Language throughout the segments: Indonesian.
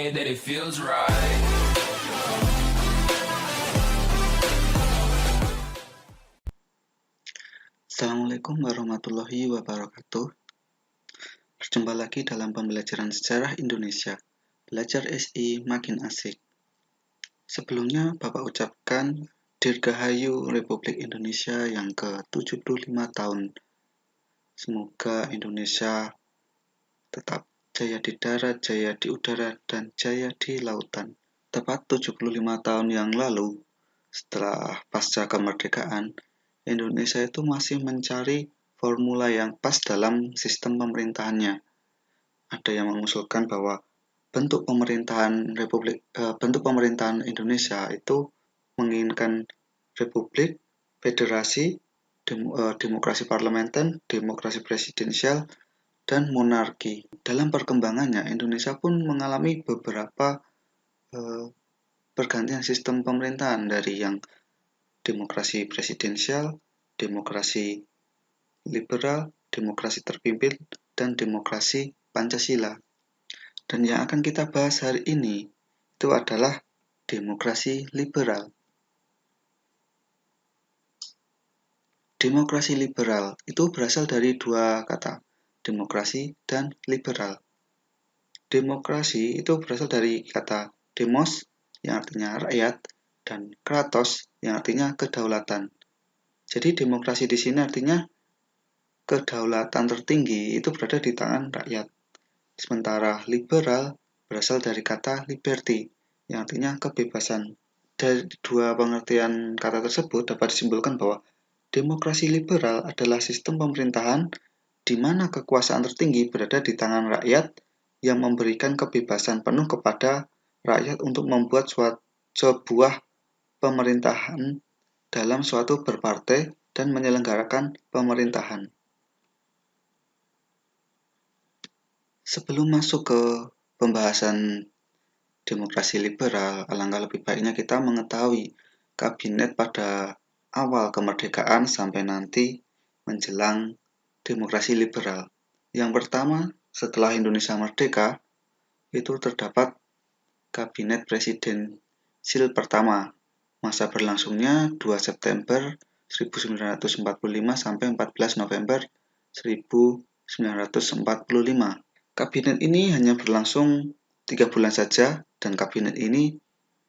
way that it feels right. Assalamualaikum warahmatullahi wabarakatuh. Berjumpa lagi dalam pembelajaran sejarah Indonesia. Belajar SI makin asik. Sebelumnya Bapak ucapkan Dirgahayu Republik Indonesia yang ke-75 tahun. Semoga Indonesia tetap jaya di darat, jaya di udara, dan jaya di lautan. Tepat 75 tahun yang lalu, setelah pasca kemerdekaan, Indonesia itu masih mencari formula yang pas dalam sistem pemerintahannya. Ada yang mengusulkan bahwa bentuk pemerintahan Indonesia itu menginginkan republik, federasi, demokrasi parlementer, demokrasi presidensial, dan monarki. Dalam perkembangannya, Indonesia pun mengalami beberapa pergantian sistem pemerintahan dari yang demokrasi presidensial, demokrasi liberal, demokrasi terpimpin, dan demokrasi Pancasila. Dan yang akan kita bahas hari ini itu adalah demokrasi liberal. Demokrasi liberal itu berasal dari dua kata, demokrasi dan liberal. Demokrasi itu berasal dari kata demos yang artinya rakyat dan kratos yang artinya kedaulatan. Jadi demokrasi di sini artinya kedaulatan tertinggi itu berada di tangan rakyat. Sementara liberal berasal dari kata liberty yang artinya kebebasan. Dari dua pengertian kata tersebut dapat disimpulkan bahwa demokrasi liberal adalah sistem pemerintahan di mana kekuasaan tertinggi berada di tangan rakyat yang memberikan kebebasan penuh kepada rakyat untuk membuat sebuah pemerintahan dalam suatu berpartai dan menyelenggarakan pemerintahan. Sebelum masuk ke pembahasan demokrasi liberal, alangkah lebih baiknya kita mengetahui kabinet pada awal kemerdekaan sampai nanti menjelang demokrasi liberal. Yang pertama, setelah Indonesia merdeka, itu terdapat kabinet presidensil pertama. Masa berlangsungnya 2 September 1945 sampai 14 November 1945. Kabinet ini hanya berlangsung 3 bulan saja dan kabinet ini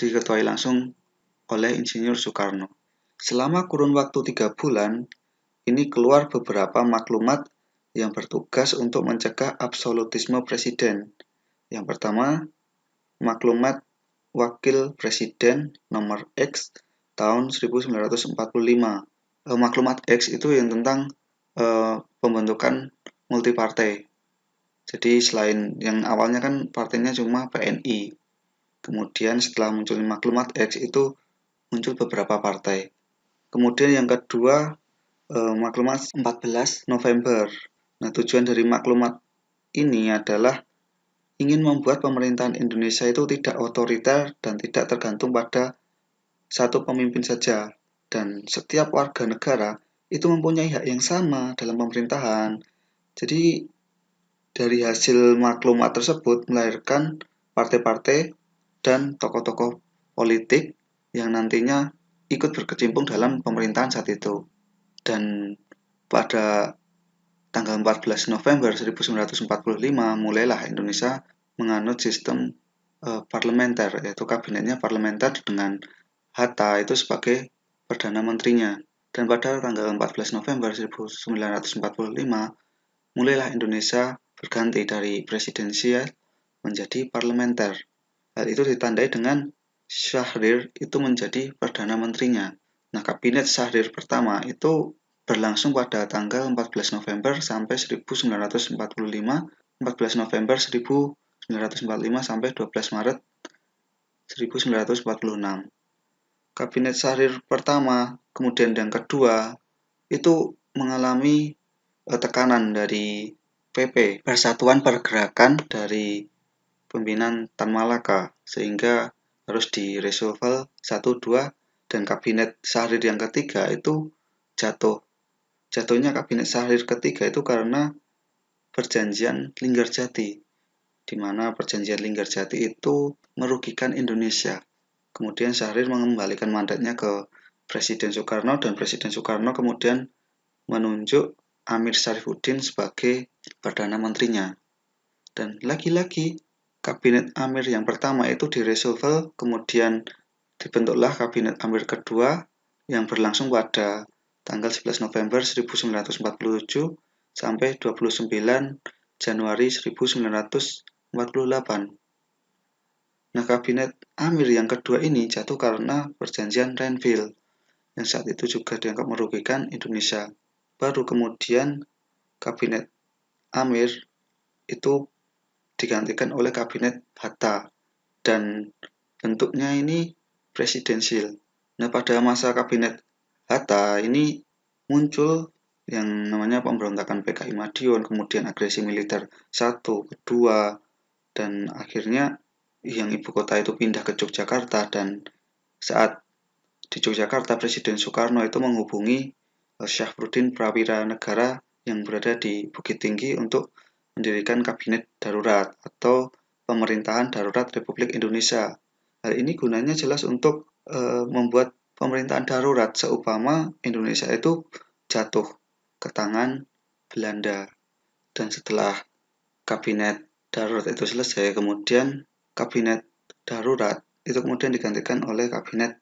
diketuai langsung oleh Insinyur Soekarno. Selama kurun waktu 3 bulan, ini keluar beberapa maklumat yang bertugas untuk mencegah absolutisme presiden. Yang pertama, maklumat Wakil Presiden nomor X tahun 1945. Maklumat X itu yang tentang pembentukan multipartai. Jadi selain yang awalnya kan partainya cuma PNI, kemudian setelah muncul maklumat X itu muncul beberapa partai. Kemudian yang kedua, maklumat 14 November. Nah, tujuan dari maklumat ini adalah ingin membuat pemerintahan Indonesia itu tidak otoriter dan tidak tergantung pada satu pemimpin saja. Dan setiap warga negara itu mempunyai hak yang sama dalam pemerintahan. Jadi dari hasil maklumat tersebut melahirkan partai-partai dan tokoh-tokoh politik yang nantinya ikut berkecimpung dalam pemerintahan saat itu. Dan pada tanggal 14 November 1945 mulailah Indonesia menganut sistem parlementer, yaitu kabinetnya parlementer dengan Hatta itu sebagai Perdana Menterinya. Dan pada tanggal 14 November 1945 mulailah Indonesia berganti dari presidensial menjadi parlementer. Hal itu ditandai dengan Syahrir itu menjadi Perdana Menterinya. Nah, kabinet Syahrir pertama itu berlangsung pada tanggal 14 November sampai 1945, 14 November 1945 sampai 12 Maret 1946. Kabinet Syahrir pertama, kemudian yang kedua, itu mengalami tekanan dari PP, Persatuan Pergerakan dari pimpinan Tan Malaka, sehingga harus di-reshuffle 1-2 dan kabinet Syahrir yang ketiga itu jatuh. Jatuhnya kabinet Syahrir ketiga itu karena perjanjian Linggarjati. di mana perjanjian Linggarjati itu merugikan Indonesia. Kemudian Syahrir mengembalikan mandatnya ke Presiden Soekarno, dan Presiden Soekarno kemudian menunjuk Amir Syarifuddin sebagai Perdana Menterinya. Dan lagi-lagi Kabinet Amir yang pertama itu direshuffle, kemudian dibentuklah Kabinet Amir kedua yang berlangsung pada tanggal 11 November 1947 sampai 29 Januari 1948. Nah, Kabinet Amir yang kedua ini jatuh karena perjanjian Renville yang saat itu juga dianggap merugikan Indonesia. Baru kemudian Kabinet Amir itu digantikan oleh Kabinet Hatta dan bentuknya ini presidensial. Nah, pada masa Kabinet Hatta ini muncul yang namanya pemberontakan PKI Madiun, kemudian agresi militer 1, kedua, dan akhirnya yang ibu kota itu pindah ke Yogyakarta. Dan saat di Yogyakarta, Presiden Soekarno itu menghubungi Syafruddin Prawira Negara yang berada di Bukit Tinggi untuk mendirikan kabinet darurat atau pemerintahan darurat Republik Indonesia. Hal ini gunanya jelas untuk membuat pemerintahan darurat seumpama Indonesia itu jatuh ke tangan Belanda. Dan setelah kabinet darurat itu selesai, kemudian kabinet darurat itu kemudian digantikan oleh kabinet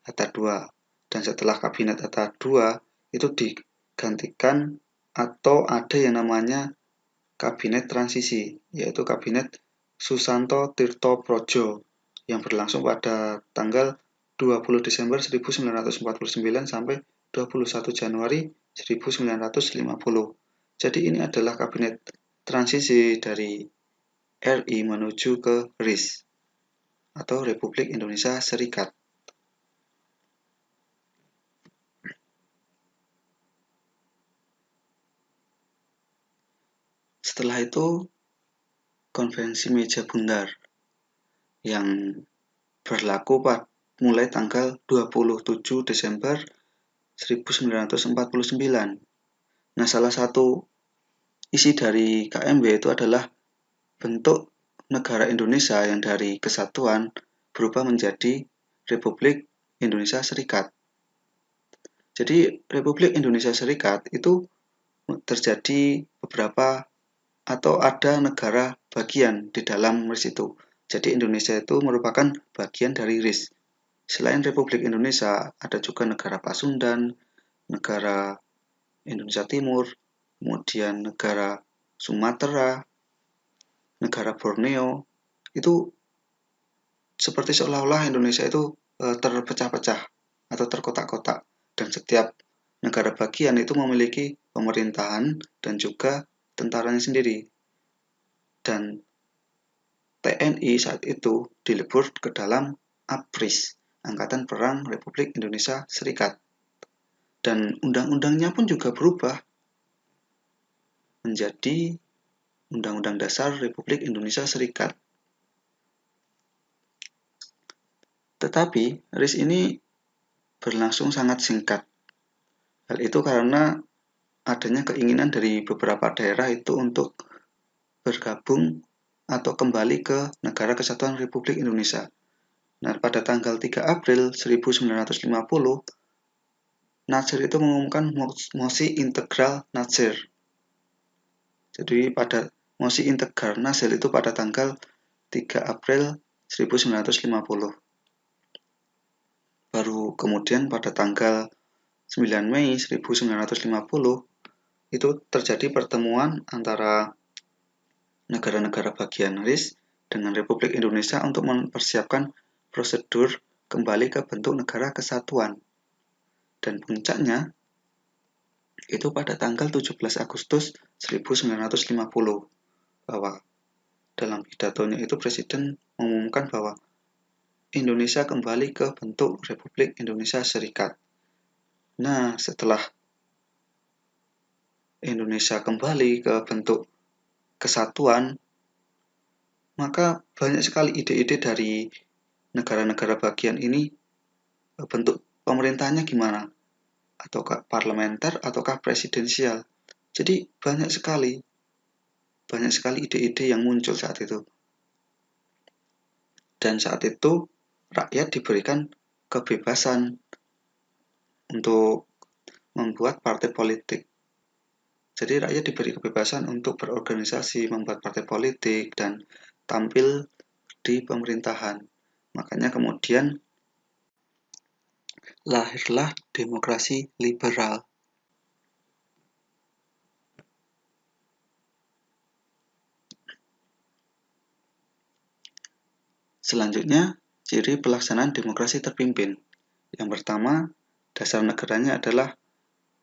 Hatta II. Dan setelah kabinet Hatta II itu digantikan atau ada yang namanya kabinet transisi, yaitu kabinet Susanto Tirto Projo yang berlangsung pada tanggal 20 Desember 1949 sampai 21 Januari 1950. Jadi ini adalah kabinet transisi dari RI menuju ke RIS atau Republik Indonesia Serikat. Setelah itu Konvensi Meja Bundar yang berlaku mulai tanggal 27 Desember 1949. Nah, salah satu isi dari KMB itu adalah bentuk negara Indonesia yang dari kesatuan berubah menjadi Republik Indonesia Serikat. Jadi Republik Indonesia Serikat itu terjadi beberapa atau ada negara bagian di dalam RIS itu. Jadi Indonesia itu merupakan bagian dari RIS. Selain Republik Indonesia, ada juga negara Pasundan, negara Indonesia Timur, kemudian negara Sumatera, negara Borneo. Itu seperti seolah-olah Indonesia itu terpecah-pecah atau terkotak-kotak. Dan setiap negara bagian itu memiliki pemerintahan dan juga tentaranya sendiri. Dan TNI saat itu dilebur ke dalam APRIS, Angkatan Perang Republik Indonesia Serikat. Dan undang-undangnya pun juga berubah menjadi Undang-Undang Dasar Republik Indonesia Serikat. Tetapi RIS ini berlangsung sangat singkat. Hal itu karena adanya keinginan dari beberapa daerah itu untuk bergabung atau kembali ke Negara Kesatuan Republik Indonesia. Nah, pada tanggal 3 April 1950, Nasir itu mengumumkan mosi integral Nasir. Jadi pada mosi integral Nasir itu pada tanggal 3 April 1950. Baru kemudian pada tanggal 9 Mei 1950 itu terjadi pertemuan antara negara-negara bagian RIS dengan Republik Indonesia untuk mempersiapkan prosedur kembali ke bentuk negara kesatuan. Dan puncaknya itu pada tanggal 17 Agustus 1950 bahwa dalam pidatonya itu Presiden mengumumkan bahwa Indonesia kembali ke bentuk Republik Indonesia Serikat. Nah, setelah Indonesia kembali ke bentuk kesatuan, maka banyak sekali ide-ide dari negara-negara bagian ini, bentuk pemerintahnya gimana? Ataukah parlementer ataukah presidensial? Jadi banyak sekali banyak sekali ide-ide yang muncul saat itu. Dan saat itu rakyat diberikan kebebasan untuk membuat partai politik. Jadi rakyat diberi kebebasan untuk berorganisasi, membuat partai politik, dan tampil di pemerintahan. Makanya kemudian lahirlah demokrasi liberal. Selanjutnya, ciri pelaksanaan demokrasi terpimpin. Yang pertama, dasar negaranya adalah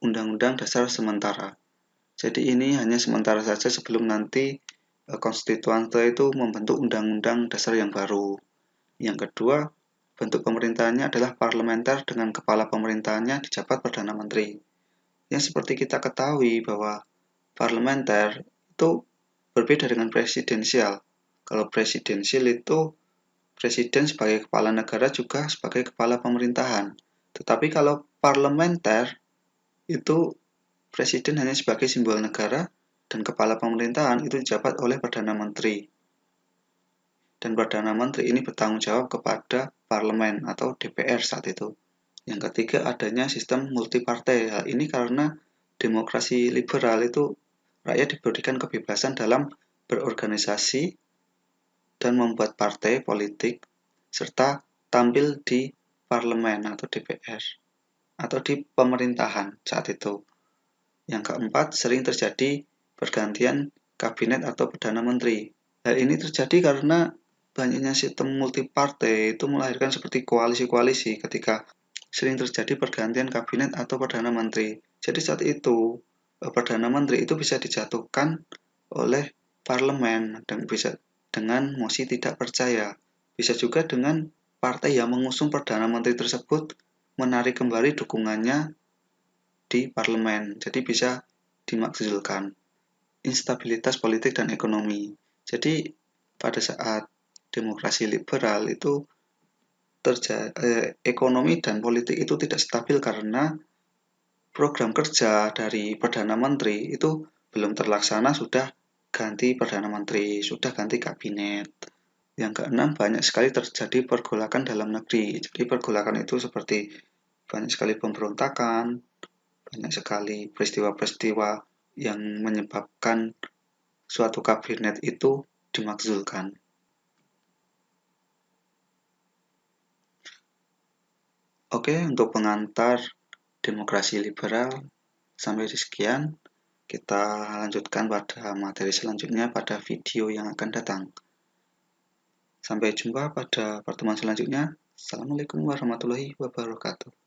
Undang-Undang Dasar Sementara. Jadi ini hanya sementara saja sebelum nanti konstituante itu membentuk undang-undang dasar yang baru. Yang kedua, bentuk pemerintahannya adalah parlementer dengan kepala pemerintahannya dijabat Perdana Menteri. Yang seperti kita ketahui bahwa parlementer itu berbeda dengan presidensial. Kalau presidensial itu presiden sebagai kepala negara juga sebagai kepala pemerintahan. Tetapi kalau parlementer itu presiden hanya sebagai simbol negara dan kepala pemerintahan itu dijabat oleh Perdana Menteri. Dan Perdana Menteri ini bertanggung jawab kepada parlemen atau DPR saat itu. Yang ketiga, adanya sistem multipartai. Hal ini karena demokrasi liberal itu rakyat diberikan kebebasan dalam berorganisasi dan membuat partai politik serta tampil di parlemen atau DPR atau di pemerintahan saat itu. Yang keempat, sering terjadi pergantian kabinet atau Perdana Menteri. Hal ini terjadi karena banyaknya sistem multipartai itu melahirkan seperti koalisi-koalisi ketika sering terjadi pergantian kabinet atau Perdana Menteri. Jadi saat itu, Perdana Menteri itu bisa dijatuhkan oleh parlemen dan bisa dengan mosi tidak percaya. Bisa juga dengan partai yang mengusung Perdana Menteri tersebut menarik kembali dukungannya di parlemen. Jadi bisa dimakzulkan. Instabilitas politik dan ekonomi. Jadi pada saat demokrasi liberal itu ekonomi dan politik itu tidak stabil karena program kerja dari Perdana Menteri itu belum terlaksana, sudah ganti Perdana Menteri, sudah ganti kabinet. Yang keenam, banyak sekali terjadi pergolakan dalam negeri. Jadi pergolakan itu seperti banyak sekali pemberontakan, banyak sekali peristiwa-peristiwa yang menyebabkan suatu kabinet itu dimakzulkan. Oke, untuk pengantar demokrasi liberal sampai di sekian. Kita lanjutkan pada materi selanjutnya pada video yang akan datang. Sampai jumpa pada pertemuan selanjutnya. Assalamualaikum warahmatullahi wabarakatuh.